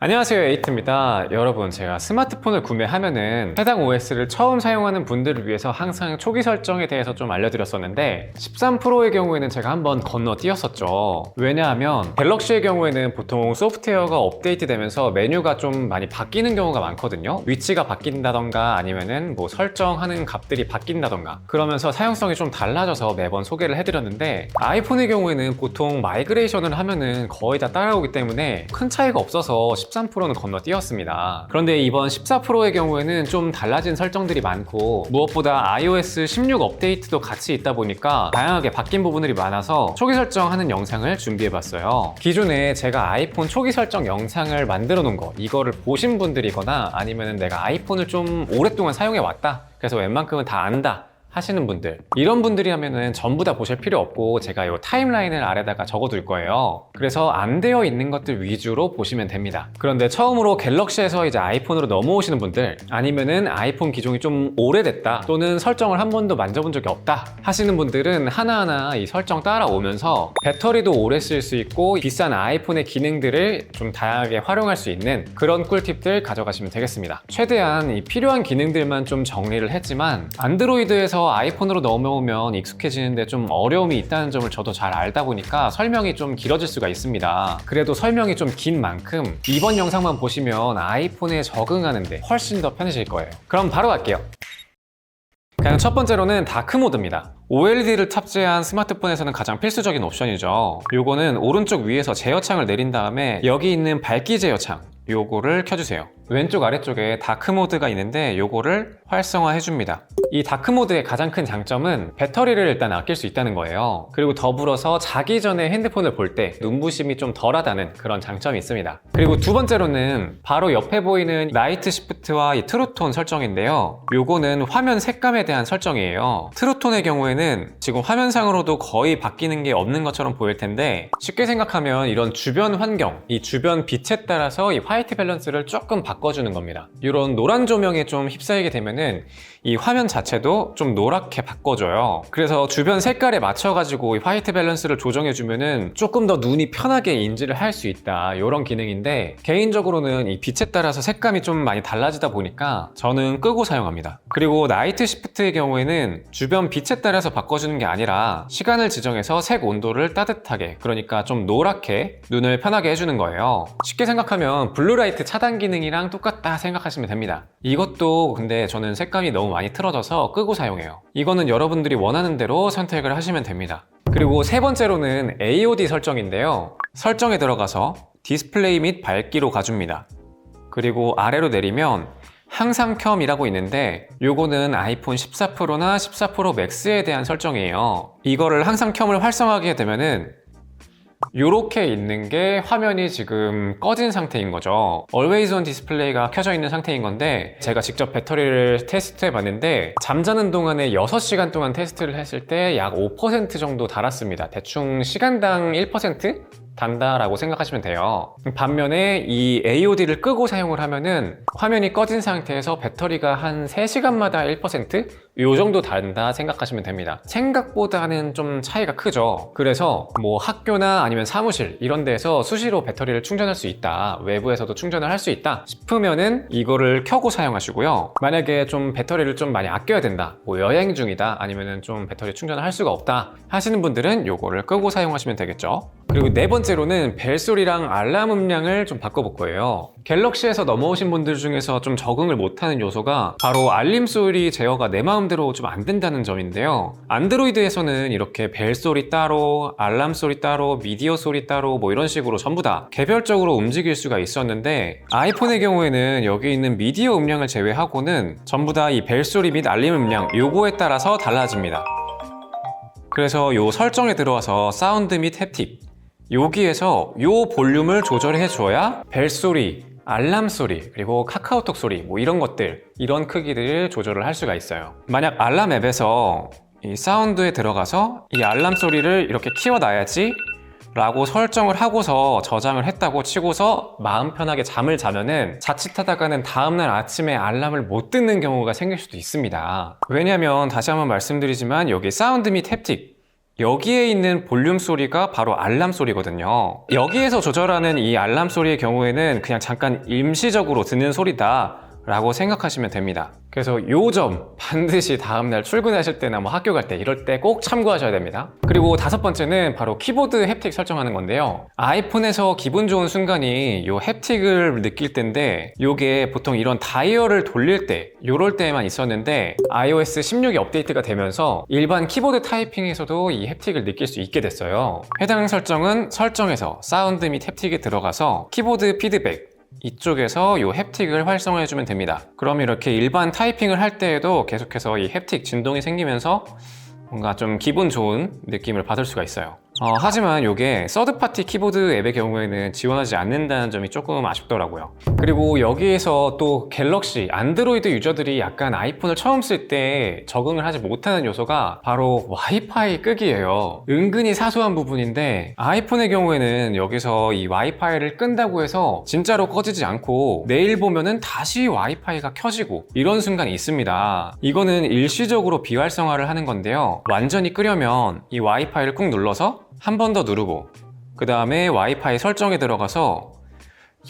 안녕하세요, 에이트입니다. 여러분, 제가 스마트폰을 구매하면은 해당 OS를 처음 사용하는 분들을 위해서 항상 초기 설정에 대해서 좀 알려드렸었는데 13 프로의 경우에는 제가 한번 건너뛰었었죠. 왜냐하면 갤럭시의 경우에는 보통 소프트웨어가 업데이트되면서 메뉴가 좀 많이 바뀌는 경우가 많거든요. 위치가 바뀐다던가 아니면은 뭐 설정하는 값들이 바뀐다던가 그러면서 사용성이 좀 달라져서 매번 소개를 해드렸는데 아이폰의 경우에는 보통 마이그레이션을 하면은 거의 다 따라오기 때문에 큰 차이가 없어서 13 프로는 건너뛰었습니다. 그런데 이번 14 프로의 경우에는 좀 달라진 설정들이 많고 무엇보다 iOS 16 업데이트도 같이 있다 보니까 다양하게 바뀐 부분들이 많아서 초기 설정하는 영상을 준비해봤어요. 기존에 제가 아이폰 초기 설정 영상을 만들어 놓은 거 이거를 보신 분들이거나 아니면 내가 아이폰을 좀 오랫동안 사용해 왔다 그래서 웬만큼은 다 안다 하시는 분들, 이런 분들이라면은 전부 다 보실 필요 없고 제가 이 타임라인을 아래다가 적어둘 거예요. 그래서 안 되어 있는 것들 위주로 보시면 됩니다. 그런데 처음으로 갤럭시에서 이제 아이폰으로 넘어오시는 분들, 아니면은 아이폰 기종이 좀 오래됐다 또는 설정을 한 번도 만져본 적이 없다 하시는 분들은 하나하나 이 설정 따라오면서 배터리도 오래 쓸 수 있고 비싼 아이폰의 기능들을 좀 다양하게 활용할 수 있는 그런 꿀팁들 가져가시면 되겠습니다. 최대한 이 필요한 기능들만 좀 정리를 했지만 안드로이드에서 아이폰으로 넘어오면 익숙해지는데 좀 어려움이 있다는 점을 저도 잘 알다 보니까 설명이 좀 길어질 수가 있습니다. 그래도 설명이 좀 긴 만큼 이번 영상만 보시면 아이폰에 적응하는데 훨씬 더 편해질 거예요. 그럼 바로 갈게요. 그냥 첫 번째로는 다크 모드입니다. OLED를 탑재한 스마트폰에서는 가장 필수적인 옵션이죠. 요거는 오른쪽 위에서 제어창을 내린 다음에 여기 있는 밝기 제어창 요거를 켜주세요. 왼쪽 아래쪽에 다크 모드가 있는데 요거를 활성화해 줍니다. 이 다크 모드의 가장 큰 장점은 배터리를 일단 아낄 수 있다는 거예요. 그리고 더불어서 자기 전에 핸드폰을 볼 때 눈부심이 좀 덜하다는 그런 장점이 있습니다. 그리고 두 번째로는 바로 옆에 보이는 나이트 시프트와 이 트루톤 설정인데요. 요거는 화면 색감에 대한 설정이에요. 트루톤의 경우에는 지금 화면상으로도 거의 바뀌는 게 없는 것처럼 보일 텐데 쉽게 생각하면 이런 주변 환경, 이 주변 빛에 따라서 이 화이트 밸런스를 조금 바꿔주는 겁니다. 이런 노란 조명에 좀 휩싸이게 되면은 이 화면 자체도 좀 노랗게 바꿔줘요. 그래서 주변 색깔에 맞춰가지고 이 화이트 밸런스를 조정해주면은 조금 더 눈이 편하게 인지를 할 수 있다 이런 기능인데 개인적으로는 이 빛에 따라서 색감이 좀 많이 달라지다 보니까 저는 끄고 사용합니다. 그리고 나이트 시프트의 경우에는 주변 빛에 따라서 바꿔주는 게 아니라 시간을 지정해서 색 온도를 따뜻하게, 그러니까 좀 노랗게 눈을 편하게 해주는 거예요. 쉽게 생각하면 블루라이트 차단 기능이랑 똑같다 생각하시면 됩니다. 이것도 근데 저는 색감이 너무 많이 틀어져서 끄고 사용해요. 이거는 여러분들이 원하는 대로 선택을 하시면 됩니다. 그리고 세 번째로는 AOD 설정인데요. 설정에 들어가서 디스플레이 및 밝기로 가줍니다. 그리고 아래로 내리면 항상 켬이라고 있는데 요거는 아이폰 14 프로나 14 프로 맥스에 대한 설정이에요. 이거를 항상 켬을 활성화하게 되면은 요렇게 있는 게 화면이 지금 꺼진 상태인 거죠. Always on 디스플레이가 켜져 있는 상태인 건데 제가 직접 배터리를 테스트해 봤는데 잠자는 동안에 6시간 동안 테스트를 했을 때 약 5% 정도 달았습니다. 대충 시간당 1% 단다라고 생각하시면 돼요. 반면에 이 AOD를 끄고 사용을 하면은 화면이 꺼진 상태에서 배터리가 한 3시간마다 1%? 요 정도 단다 생각하시면 됩니다. 생각보다는 좀 차이가 크죠. 그래서 뭐 학교나 아니면 사무실 이런 데에서 수시로 배터리를 충전할 수 있다, 외부에서도 충전을 할 수 있다 싶으면은 이거를 켜고 사용하시고요. 만약에 좀 배터리를 좀 많이 아껴야 된다, 뭐 여행 중이다, 아니면은 좀 배터리 충전을 할 수가 없다 하시는 분들은 요거를 끄고 사용하시면 되겠죠. 그리고 네 번째로는 벨소리랑 알람 음량을 좀 바꿔볼 거예요. 갤럭시에서 넘어오신 분들 중에서 좀 적응을 못하는 요소가 바로 알림 소리 제어가 내 마음대로 좀 안 된다는 점인데요. 안드로이드에서는 이렇게 벨소리 따로, 알람 소리 따로, 미디어 소리 따로 뭐 이런 식으로 전부 다 개별적으로 움직일 수가 있었는데 아이폰의 경우에는 여기 있는 미디어 음량을 제외하고는 전부 다 이 벨소리 및 알림 음량 요거에 따라서 달라집니다. 그래서 요 설정에 들어와서 사운드 및 햅틱 여기에서 요 볼륨을 조절해 줘야 벨소리, 알람 소리, 그리고 카카오톡 소리 뭐 이런 것들, 이런 크기들을 조절을 할 수가 있어요. 만약 알람 앱에서 이 사운드에 들어가서 이 알람 소리를 이렇게 키워놔야지 라고 설정을 하고서 저장을 했다고 치고서 마음 편하게 잠을 자면은 자칫하다가는 다음날 아침에 알람을 못 듣는 경우가 생길 수도 있습니다. 왜냐면 다시 한번 말씀드리지만 여기 사운드 및 햅틱 여기에 있는 볼륨 소리가 바로 알람 소리거든요. 여기에서 조절하는 이 알람 소리의 경우에는 그냥 잠깐 임시적으로 듣는 소리다 라고 생각하시면 됩니다. 그래서 요 점 반드시 다음날 출근하실 때나 뭐 학교 갈 때 이럴 때 꼭 참고하셔야 됩니다. 그리고 다섯 번째는 바로 키보드 햅틱 설정하는 건데요. 아이폰에서 기분 좋은 순간이 요 햅틱을 느낄 때인데 요게 보통 이런 다이얼을 돌릴 때 요럴 때만 있었는데 iOS 16이 업데이트가 되면서 일반 키보드 타이핑에서도 이 햅틱을 느낄 수 있게 됐어요. 해당 설정은 설정에서 사운드 및 햅틱이 들어가서 키보드 피드백 이쪽에서 이 햅틱을 활성화해주면 됩니다. 그럼 이렇게 일반 타이핑을 할 때에도 계속해서 이 햅틱 진동이 생기면서 뭔가 좀 기분 좋은 느낌을 받을 수가 있어요. 하지만 이게 서드파티 키보드 앱의 경우에는 지원하지 않는다는 점이 조금 아쉽더라고요. 그리고 여기에서 또 갤럭시, 안드로이드 유저들이 약간 아이폰을 처음 쓸 때 적응을 하지 못하는 요소가 바로 와이파이 끄기예요. 은근히 사소한 부분인데 아이폰의 경우에는 여기서 이 와이파이를 끈다고 해서 진짜로 꺼지지 않고 내일 보면은 다시 와이파이가 켜지고 이런 순간이 있습니다. 이거는 일시적으로 비활성화를 하는 건데요. 완전히 끄려면 이 와이파이를 꾹 눌러서 한 번 더 누르고 그 다음에 와이파이 설정에 들어가서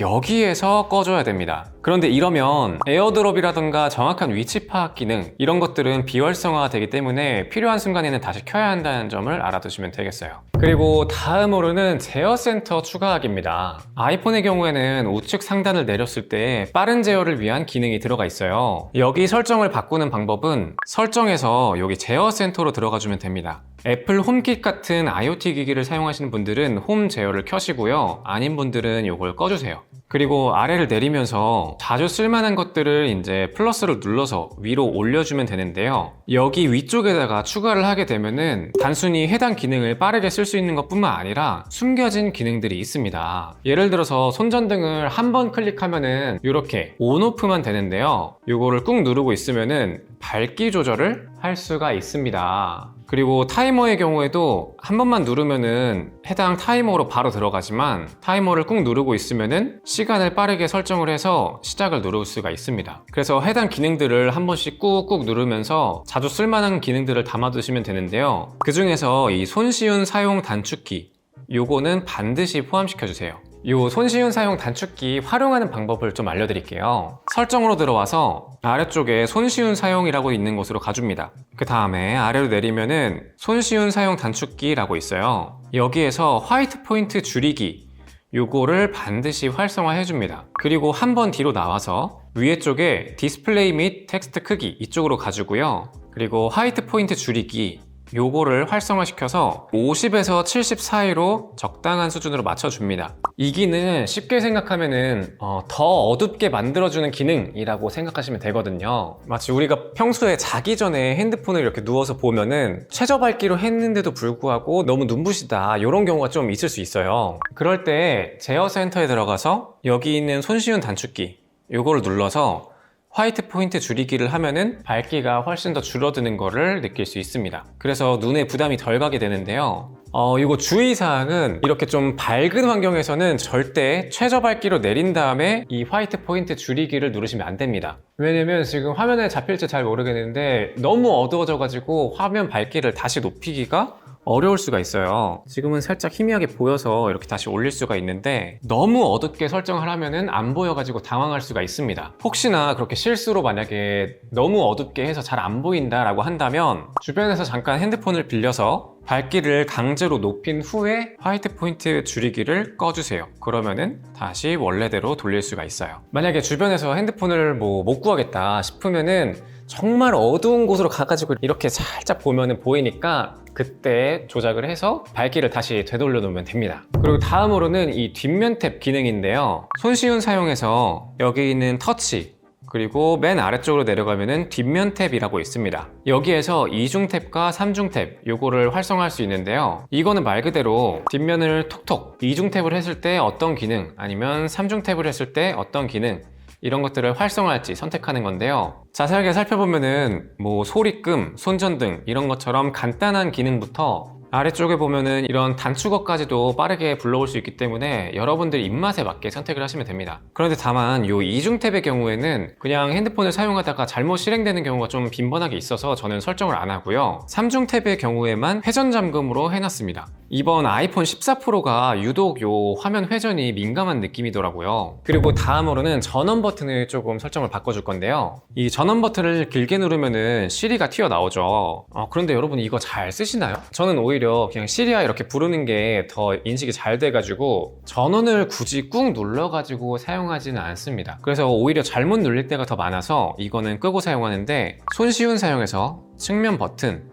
여기에서 꺼줘야 됩니다. 그런데 이러면 에어드롭이라던가 정확한 위치 파악 기능 이런 것들은 비활성화가 되기 때문에 필요한 순간에는 다시 켜야 한다는 점을 알아두시면 되겠어요. 그리고 다음으로는 제어 센터 추가하기입니다. 아이폰의 경우에는 우측 상단을 내렸을 때 빠른 제어를 위한 기능이 들어가 있어요. 여기 설정을 바꾸는 방법은 설정에서 여기 제어 센터로 들어가 주면 됩니다. 애플 홈킷 같은 IoT 기기를 사용하시는 분들은 홈 제어를 켜시고요. 아닌 분들은 이걸 꺼주세요. 그리고 아래를 내리면서 자주 쓸만한 것들을 이제 플러스를 눌러서 위로 올려주면 되는데요. 여기 위쪽에다가 추가를 하게 되면은 단순히 해당 기능을 빠르게 쓸 수 있는 것 뿐만 아니라 숨겨진 기능들이 있습니다. 예를 들어서 손전등을 한 번 클릭하면은 이렇게 온오프만 되는데요. 이거를 꾹 누르고 있으면은 밝기 조절을 할 수가 있습니다. 그리고 타이머의 경우에도 한 번만 누르면은 해당 타이머로 바로 들어가지만 타이머를 꾹 누르고 있으면은 시간을 빠르게 설정을 해서 시작을 누를 수가 있습니다. 그래서 해당 기능들을 한 번씩 꾹꾹 누르면서 자주 쓸만한 기능들을 담아두시면 되는데요. 그 중에서 이 손쉬운 사용 단축키 요거는 반드시 포함시켜 주세요. 이 손쉬운 사용 단축키 활용하는 방법을 좀 알려드릴게요. 설정으로 들어와서 아래쪽에 손쉬운 사용이라고 있는 곳으로 가줍니다. 그 다음에 아래로 내리면은 손쉬운 사용 단축키라고 있어요. 여기에서 화이트 포인트 줄이기 요거를 반드시 활성화해 줍니다. 그리고 한 번 뒤로 나와서 위에 쪽에 디스플레이 및 텍스트 크기 이쪽으로 가주고요. 그리고 화이트 포인트 줄이기 요거를 활성화시켜서 50에서 70 사이로 적당한 수준으로 맞춰줍니다. 이 기능은 쉽게 생각하면은 더 어둡게 만들어주는 기능이라고 생각하시면 되거든요. 마치 우리가 평소에 자기 전에 핸드폰을 이렇게 누워서 보면은 최저 밝기로 했는데도 불구하고 너무 눈부시다 이런 경우가 좀 있을 수 있어요. 그럴 때 제어 센터에 들어가서 여기 있는 손쉬운 단축키 요거를 눌러서 화이트 포인트 줄이기를 하면은 밝기가 훨씬 더 줄어드는 거를 느낄 수 있습니다. 그래서 눈에 부담이 덜 가게 되는데요. 이거 주의사항은 이렇게 좀 밝은 환경에서는 절대 최저 밝기로 내린 다음에 이 화이트 포인트 줄이기를 누르시면 안 됩니다. 왜냐면 지금 화면에 잡힐지 잘 모르겠는데 너무 어두워져 가지고 화면 밝기를 다시 높이기가 어려울 수가 있어요. 지금은 살짝 희미하게 보여서 이렇게 다시 올릴 수가 있는데 너무 어둡게 설정을 하면은 안 보여가지고 당황할 수가 있습니다. 혹시나 그렇게 실수로 만약에 너무 어둡게 해서 잘 안 보인다라고 한다면 주변에서 잠깐 핸드폰을 빌려서 밝기를 강제로 높인 후에 화이트 포인트 줄이기를 꺼주세요. 그러면은 다시 원래대로 돌릴 수가 있어요. 만약에 주변에서 핸드폰을 못 구하겠다 싶으면은 정말 어두운 곳으로 가가지고 이렇게 살짝 보면은 보이니까 그때 조작을 해서 밝기를 다시 되돌려 놓으면 됩니다. 그리고 다음으로는 이 뒷면 탭 기능인데요. 손쉬운 사용에서 여기 있는 터치 그리고 맨 아래쪽으로 내려가면은 뒷면 탭이라고 있습니다. 여기에서 이중 탭과 삼중 탭 요거를 활성화할 수 있는데요. 이거는 말 그대로 뒷면을 톡톡 이중 탭을 했을 때 어떤 기능 아니면 삼중 탭을 했을 때 어떤 기능 이런 것들을 활성화할지 선택하는 건데요. 자세하게 살펴보면은 소리끔, 손전등 이런 것처럼 간단한 기능부터 아래쪽에 보면은 이런 단축어까지도 빠르게 불러올 수 있기 때문에 여러분들 입맛에 맞게 선택을 하시면 됩니다. 그런데 다만 이 이중 탭의 경우에는 그냥 핸드폰을 사용하다가 잘못 실행되는 경우가 좀 빈번하게 있어서 저는 설정을 안 하고요. 3중 탭의 경우에만 회전 잠금으로 해놨습니다. 이번 아이폰 14 프로가 유독 요 화면 회전이 민감한 느낌이더라고요. 그리고 다음으로는 전원 버튼을 조금 설정을 바꿔줄 건데요. 이 전원 버튼을 길게 누르면은 시리가 튀어나오죠. 그런데 여러분 이거 잘 쓰시나요? 저는 오히려 그냥 시리아 이렇게 부르는 게 더 인식이 잘 돼가지고 전원을 굳이 꾹 눌러가지고 사용하지는 않습니다. 그래서 오히려 잘못 눌릴 때가 더 많아서 이거는 끄고 사용하는데, 손쉬운 사용에서 측면 버튼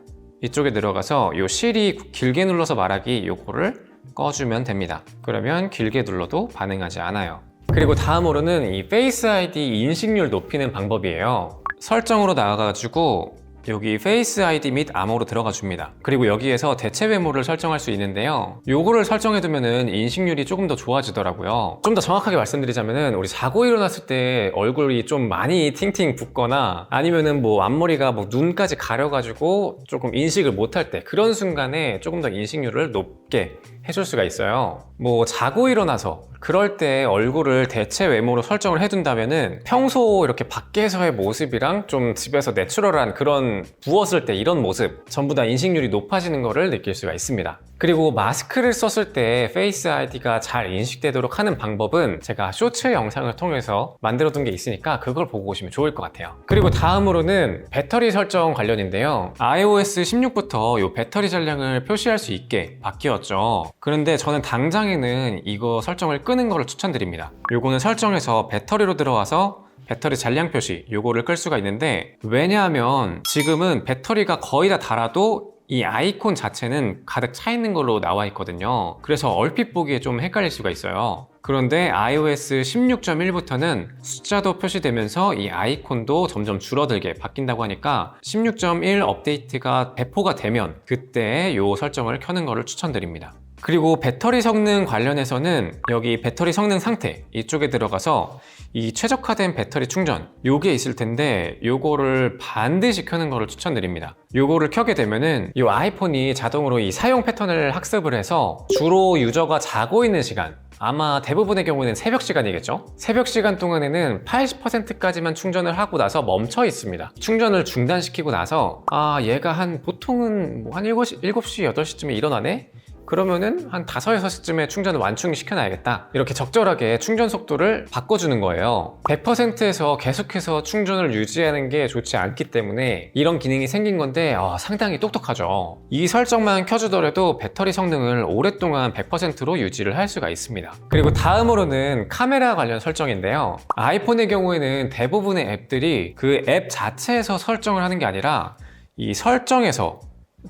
이쪽에 들어가서 요 시리 길게 눌러서 말하기 요거를 꺼주면 됩니다. 그러면 길게 눌러도 반응하지 않아요. 그리고 다음으로는 이 페이스 아이디 인식률 높이는 방법이에요. 설정으로 나가가지고 여기 페이스 아이디 및 암호로 들어가 줍니다. 그리고 여기에서 대체 외모를 설정할 수 있는데요. 요거를 설정해 두면은 인식률이 조금 더 좋아지더라고요. 좀 더 정확하게 말씀드리자면은, 우리 자고 일어났을 때 얼굴이 좀 많이 팅팅 붓거나 아니면은 뭐 앞머리가 뭐 눈까지 가려가지고 조금 인식을 못할 때, 그런 순간에 조금 더 인식률을 높게 해줄 수가 있어요. 뭐 자고 일어나서 그럴 때 얼굴을 대체 외모로 설정을 해둔다면은 평소 이렇게 밖에서의 모습이랑 좀 집에서 내추럴한 그런 부었을 때 이런 모습 전부 다 인식률이 높아지는 거를 느낄 수가 있습니다. 그리고 마스크를 썼을 때 페이스 아이디가 잘 인식되도록 하는 방법은 제가 쇼츠 영상을 통해서 만들어 둔 게 있으니까 그걸 보고 오시면 좋을 것 같아요. 그리고 다음으로는 배터리 설정 관련인데요. iOS 16부터 이 배터리 잔량을 표시할 수 있게 바뀌었죠. 그런데 저는 당장에는 이거 설정을 끄는 거를 추천드립니다. 요거는 설정에서 배터리로 들어와서 배터리 잔량 표시 요거를 끌 수가 있는데, 왜냐하면 지금은 배터리가 거의 다 닳아도 이 아이콘 자체는 가득 차 있는 걸로 나와 있거든요. 그래서 얼핏 보기에 좀 헷갈릴 수가 있어요. 그런데 iOS 16.1부터는 숫자도 표시되면서 이 아이콘도 점점 줄어들게 바뀐다고 하니까 16.1 업데이트가 배포가 되면 그때 이 설정을 켜는 거를 추천드립니다. 그리고 배터리 성능 관련해서는 여기 배터리 성능 상태 이쪽에 들어가서 이 최적화된 배터리 충전 요게 있을 텐데, 요거를 반드시 켜는 거를 추천드립니다. 요거를 켜게 되면은 이 아이폰이 자동으로 이 사용 패턴을 학습을 해서 주로 유저가 자고 있는 시간, 아마 대부분의 경우는 새벽 시간이겠죠? 새벽 시간 동안에는 80%까지만 충전을 하고 나서 멈춰 있습니다. 충전을 중단시키고 나서 얘가 보통은 뭐 한 7시, 8시쯤에 일어나네? 그러면은 한 5, 6시쯤에 충전을 완충 시켜놔야겠다, 이렇게 적절하게 충전 속도를 바꿔주는 거예요. 100%에서 계속해서 충전을 유지하는 게 좋지 않기 때문에 이런 기능이 생긴 건데 상당히 똑똑하죠. 이 설정만 켜주더라도 배터리 성능을 오랫동안 100%로 유지를 할 수가 있습니다. 그리고 다음으로는 카메라 관련 설정인데요. 아이폰의 경우에는 대부분의 앱들이 그 앱 자체에서 설정을 하는 게 아니라 이 설정에서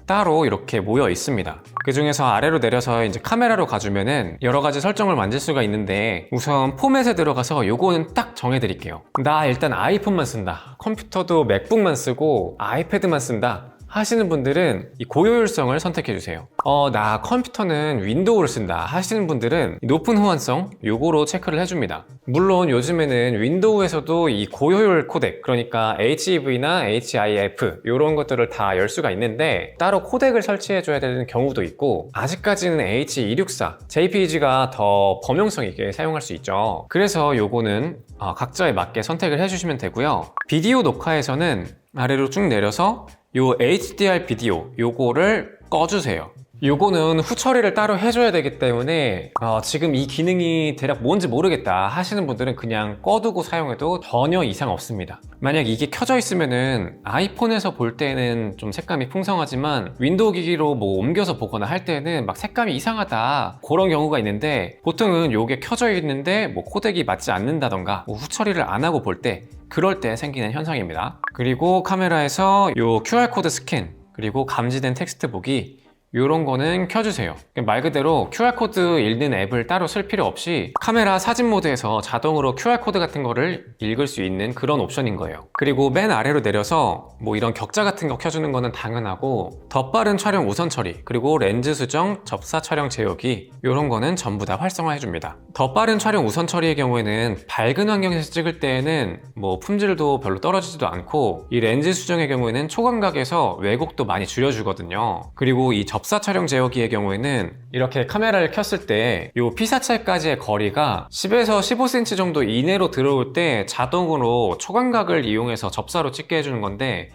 따로 이렇게 모여 있습니다. 그 중에서 아래로 내려서 이제 카메라로 가주면은 여러 가지 설정을 만질 수가 있는데, 우선 포맷에 들어가서 요거는 딱 정해 드릴게요. 나 일단 아이폰만 쓴다, 컴퓨터도 맥북만 쓰고 아이패드만 쓴다 하시는 분들은 이 고효율성을 선택해 주세요. 나 컴퓨터는 윈도우를 쓴다 하시는 분들은 높은 호환성 요거로 체크를 해줍니다. 물론 요즘에는 윈도우에서도 이 고효율 코덱, 그러니까 HEV나 HIF 이런 것들을 다 열 수가 있는데, 따로 코덱을 설치해 줘야 되는 경우도 있고, 아직까지는 H264 JPEG가 더 범용성 있게 사용할 수 있죠. 그래서 요거는 각자에 맞게 선택을 해주시면 되고요. 비디오 녹화에서는 아래로 쭉 내려서 요 HDR 비디오 요거를 꺼주세요. 요거는 후처리를 따로 해줘야 되기 때문에 지금 이 기능이 대략 뭔지 모르겠다 하시는 분들은 그냥 꺼두고 사용해도 전혀 이상 없습니다. 만약 이게 켜져 있으면은 아이폰에서 볼 때는 좀 색감이 풍성하지만 윈도우 기기로 뭐 옮겨서 보거나 할 때는 막 색감이 이상하다 그런 경우가 있는데, 보통은 요게 켜져 있는데 뭐 코덱이 맞지 않는다던가 뭐 후처리를 안 하고 볼 때, 그럴 때 생기는 현상입니다. 그리고 카메라에서 요 QR코드 스캔 그리고 감지된 텍스트 보기 이런 거는 켜주세요. 말 그대로 QR코드 읽는 앱을 따로 쓸 필요 없이 카메라 사진 모드에서 자동으로 QR코드 같은 거를 읽을 수 있는 그런 옵션인 거예요. 그리고 맨 아래로 내려서 뭐 이런 격자 같은 거 켜주는 거는 당연하고, 더 빠른 촬영 우선 처리 그리고 렌즈 수정, 접사 촬영 제어기 이런 거는 전부 다 활성화해 줍니다. 더 빠른 촬영 우선 처리의 경우에는 밝은 환경에서 찍을 때에는 뭐 품질도 별로 떨어지지도 않고, 이 렌즈 수정의 경우에는 초광각에서 왜곡도 많이 줄여주거든요. 그리고 이 접사 촬영 제어기의 경우에는 이렇게 카메라를 켰을 때 이 피사체까지의 거리가 10에서 15cm 정도 이내로 들어올 때 자동으로 초광각을 이용해서 접사로 찍게 해주는 건데,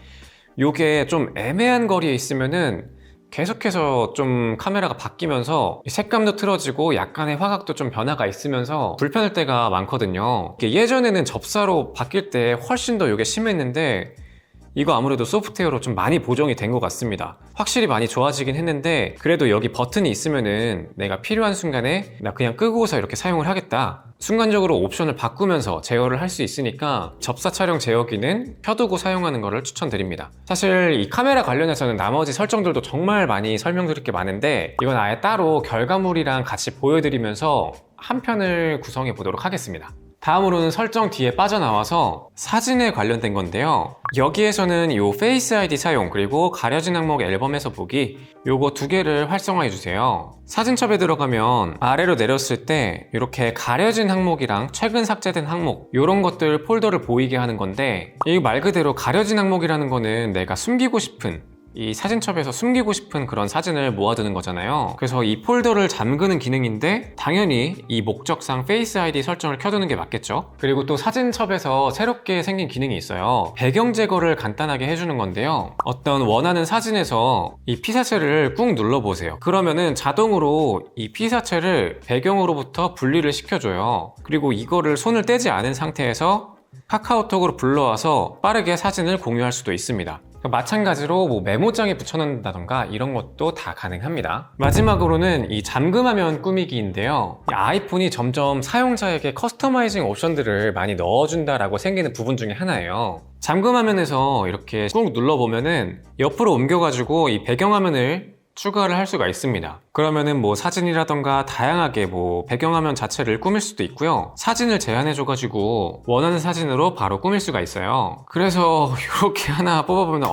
이게 좀 애매한 거리에 있으면은 계속해서 좀 카메라가 바뀌면서 색감도 틀어지고 약간의 화각도 좀 변화가 있으면서 불편할 때가 많거든요. 예전에는 접사로 바뀔 때 훨씬 더 이게 심했는데, 이거 아무래도 소프트웨어로 좀 많이 보정이 된 것 같습니다. 확실히 많이 좋아지긴 했는데, 그래도 여기 버튼이 있으면은 내가 필요한 순간에 나 그냥 끄고서 이렇게 사용을 하겠다, 순간적으로 옵션을 바꾸면서 제어를 할 수 있으니까 접사 촬영 제어기는 켜두고 사용하는 것을 추천드립니다. 사실 이 카메라 관련해서는 나머지 설정들도 정말 많이 설명드릴 게 많은데, 이건 아예 따로 결과물이랑 같이 보여드리면서 한 편을 구성해 보도록 하겠습니다. 다음으로는 설정 뒤에 빠져나와서 사진에 관련된 건데요. 여기에서는 이 페이스 아이디 사용, 그리고 가려진 항목 앨범에서 보기, 요거 두 개를 활성화해 주세요. 사진첩에 들어가면 아래로 내렸을 때 이렇게 가려진 항목이랑 최근 삭제된 항목, 요런 것들 폴더를 보이게 하는 건데, 이 말 그대로 가려진 항목이라는 거는 내가 숨기고 싶은, 이 사진첩에서 숨기고 싶은 그런 사진을 모아두는 거잖아요. 그래서 이 폴더를 잠그는 기능인데, 당연히 이 목적상 페이스 아이디 설정을 켜두는 게 맞겠죠. 그리고 또 사진첩에서 새롭게 생긴 기능이 있어요. 배경 제거를 간단하게 해주는 건데요. 어떤 원하는 사진에서 이 피사체를 꾹 눌러보세요. 그러면은 자동으로 이 피사체를 배경으로부터 분리를 시켜줘요. 그리고 이거를 손을 떼지 않은 상태에서 카카오톡으로 불러와서 빠르게 사진을 공유할 수도 있습니다. 마찬가지로 뭐 메모장에 붙여놓는다던가 이런 것도 다 가능합니다. 마지막으로는 이 잠금화면 꾸미기인데요. 이 아이폰이 점점 사용자에게 커스터마이징 옵션들을 많이 넣어준다라고 생기는 부분 중에 하나예요. 잠금화면에서 이렇게 꾹 눌러보면은 옆으로 옮겨가지고 이 배경화면을 추가를 할 수가 있습니다. 그러면은 뭐 사진이라던가 다양하게 뭐 배경화면 자체를 꾸밀 수도 있고요. 사진을 제안해줘가지고 원하는 사진으로 바로 꾸밀 수가 있어요. 그래서 이렇게 하나 뽑아보면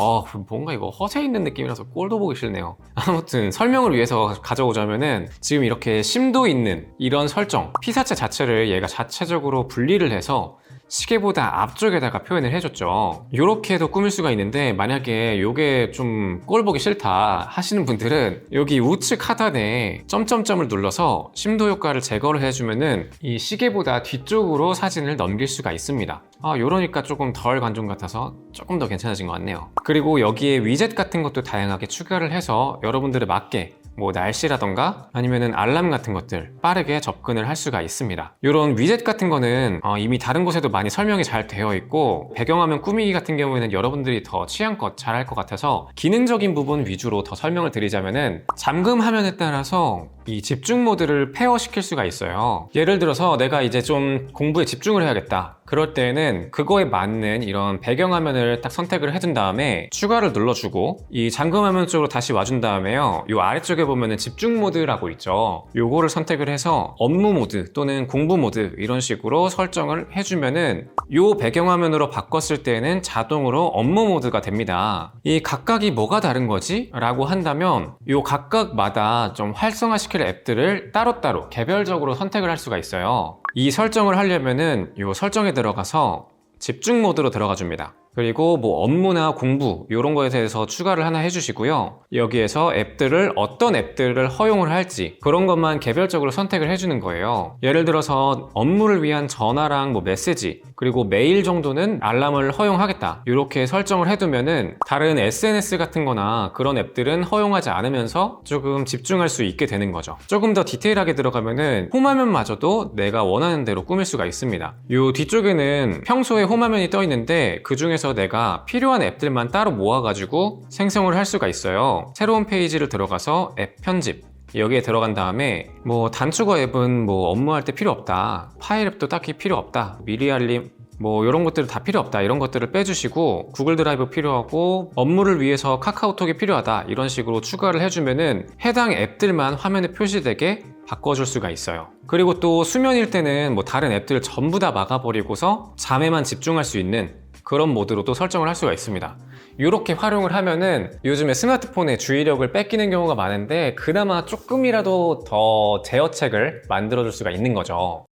뭔가 이거 허세 있는 느낌이라서 꼴도 보기 싫네요. 아무튼 설명을 위해서 가져오자면은 지금 이렇게 심도 있는 이런 설정, 피사체 자체를 얘가 자체적으로 분리를 해서 시계보다 앞쪽에다가 표현을 해줬죠. 이렇게도 꾸밀 수가 있는데, 만약에 이게 좀 꼴 보기 싫다 하시는 분들은 여기 우측 하단에 점점점을 눌러서 심도 효과를 제거를 해주면은 이 시계보다 뒤쪽으로 사진을 넘길 수가 있습니다. 요러니까 조금 덜 관종 같아서 조금 더 괜찮아진 것 같네요. 그리고 여기에 위젯 같은 것도 다양하게 추가를 해서 여러분들에 맞게 뭐 날씨라던가 아니면은 알람 같은 것들 빠르게 접근을 할 수가 있습니다. 이런 위젯 같은 거는 이미 다른 곳에도 많이 설명이 잘 되어 있고, 배경화면 꾸미기 같은 경우에는 여러분들이 더 취향껏 잘 할 것 같아서 기능적인 부분 위주로 더 설명을 드리자면은, 잠금 화면에 따라서 이 집중 모드를 페어시킬 수가 있어요. 예를 들어서 내가 이제 좀 공부에 집중을 해야겠다, 그럴 때에는 그거에 맞는 이런 배경화면을 딱 선택을 해둔 다음에 추가를 눌러주고, 이 잠금화면 쪽으로 다시 와준 다음에요, 이 아래쪽에 보면은 집중 모드라고 있죠. 요거를 선택을 해서 업무 모드 또는 공부 모드 이런 식으로 설정을 해주면은 요 배경화면으로 바꿨을 때는 자동으로 업무 모드가 됩니다. 이 각각이 뭐가 다른 거지? 라고 한다면, 요 각각마다 좀 활성화시킬 앱들을 따로따로 개별적으로 선택을 할 수가 있어요. 이 설정을 하려면은 요 설정에 들어가서 집중 모드로 들어가 줍니다. 그리고 뭐 업무나 공부 이런 거에 대해서 추가를 하나 해주시고요. 여기에서 앱들을 어떤 앱들을 허용을 할지 그런 것만 개별적으로 선택을 해주는 거예요. 예를 들어서 업무를 위한 전화랑 뭐 메시지 그리고 메일 정도는 알람을 허용하겠다, 이렇게 설정을 해두면은 다른 SNS 같은 거나 그런 앱들은 허용하지 않으면서 조금 집중할 수 있게 되는 거죠. 조금 더 디테일하게 들어가면은 홈화면마저도 내가 원하는 대로 꾸밀 수가 있습니다. 이 뒤쪽에는 평소에 홈화면이 떠 있는데 그 중에서 내가 필요한 앱들만 따로 모아가지고 생성을 할 수가 있어요. 새로운 페이지를 들어가서 앱 편집, 여기에 들어간 다음에 뭐 단축어 앱은 뭐 업무할 때 필요 없다, 파일 앱도 딱히 필요 없다, 미리 알림 뭐 이런 것들은 다 필요 없다, 이런 것들을 빼주시고 구글 드라이브 필요하고 업무를 위해서 카카오톡이 필요하다, 이런 식으로 추가를 해주면은 해당 앱들만 화면에 표시되게 바꿔줄 수가 있어요. 그리고 또 수면일 때는 뭐 다른 앱들을 전부 다 막아버리고서 잠에만 집중할 수 있는 그런 모드로도 설정을 할 수가 있습니다. 이렇게 활용을 하면은 요즘에 스마트폰의 주의력을 뺏기는 경우가 많은데, 그나마 조금이라도 더 제어책을 만들어줄 수가 있는 거죠.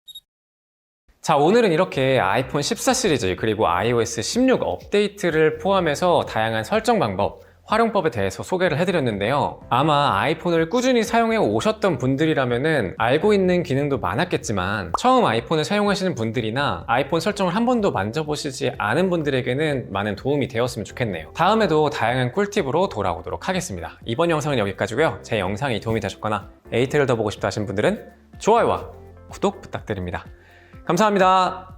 자, 오늘은 이렇게 아이폰 14 시리즈 그리고 iOS 16 업데이트를 포함해서 다양한 설정 방법, 활용법에 대해서 소개를 해드렸는데요. 아마 아이폰을 꾸준히 사용해 오셨던 분들이라면은 알고 있는 기능도 많았겠지만 처음 아이폰을 사용하시는 분들이나 아이폰 설정을 한 번도 만져보시지 않은 분들에게는 많은 도움이 되었으면 좋겠네요. 다음에도 다양한 꿀팁으로 돌아오도록 하겠습니다. 이번 영상은 여기까지고요. 제 영상이 도움이 되셨거나 에이트를 더 보고 싶다 하신 분들은 좋아요와 구독 부탁드립니다. 감사합니다.